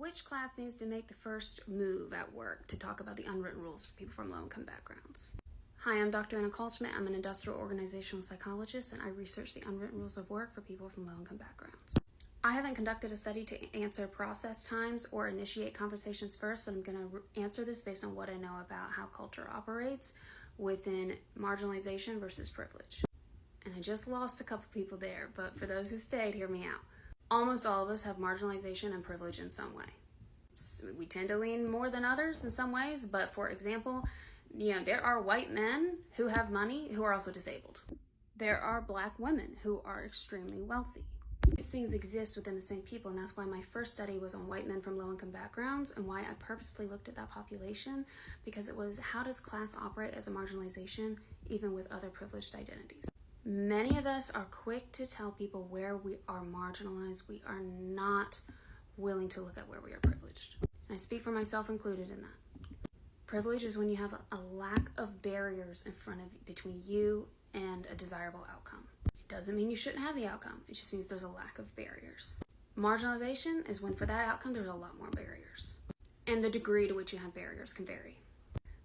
Which class needs to make the first move at work to talk about the unwritten rules for people from low-income backgrounds? Hi, I'm Dr. Anna Kalchman. I'm an industrial organizational psychologist, and I research the unwritten rules of work for people from low-income backgrounds. I haven't conducted a study to answer process times or initiate conversations first, but I'm going to answer this based on what I know about how culture operates within marginalization versus privilege. And I just lost a couple people there, but for those who stayed, hear me out. Almost all of us have marginalization and privilege in some way. So we tend to lean more than others in some ways, but for example, there are white men who have money who are also disabled. There are black women who are extremely wealthy. These things exist within the same people, and that's why my first study was on white men from low-income backgrounds and why I purposefully looked at that population, because it was how does class operate as a marginalization even with other privileged identities. Many of us are quick to tell people where we are marginalized. We are not willing to look at where we are privileged. And I speak for myself included in that. Privilege is when you have a lack of barriers in front of between you and a desirable outcome. It doesn't mean you shouldn't have the outcome. It just means there's a lack of barriers. Marginalization is when for that outcome there's a lot more barriers. And the degree to which you have barriers can vary.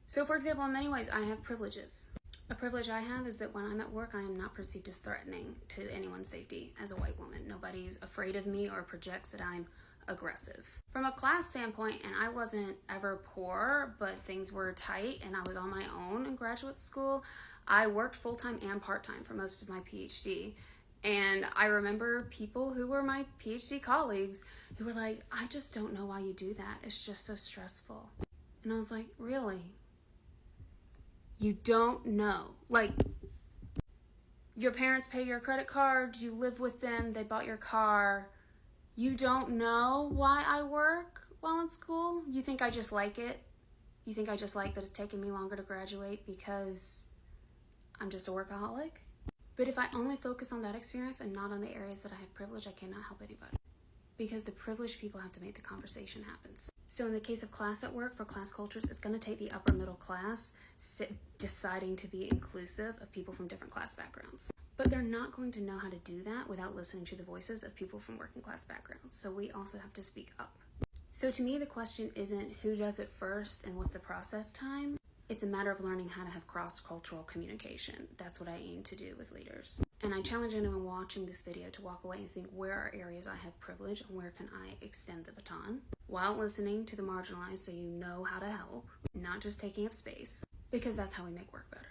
So for example, in many ways I have privileges. A privilege I have is that when I'm at work, I am not perceived as threatening to anyone's safety as a white woman. Nobody's afraid of me or projects that I'm aggressive. From a class standpoint, and I wasn't ever poor, but things were tight and I was on my own in graduate school, I worked full-time and part-time for most of my Ph.D. And I remember people who were my Ph.D. colleagues who were like, I just don't know why you do that. It's just so stressful. And I was like, really? You don't know. Like, your parents pay your credit cards, you live with them, they bought your car. You don't know why I work while in school? You think I just like it? You think I just like that it's taken me longer to graduate because I'm just a workaholic? But if I only focus on that experience and not on the areas that I have privilege, I cannot help anybody. Because the privileged people have to make the conversation happen. So in the case of class at work, for class cultures, it's going to take the upper middle class deciding to be inclusive of people from different class backgrounds. But they're not going to know how to do that without listening to the voices of people from working class backgrounds. So we also have to speak up. So to me, the question isn't who does it first and what's the process time. It's a matter of learning how to have cross-cultural communication. That's what I aim to do with leaders. And I challenge anyone watching this video to walk away and think, where are areas I have privilege and where can I extend the baton? While listening to the marginalized so you know how to help, not just taking up space, because that's how we make work better.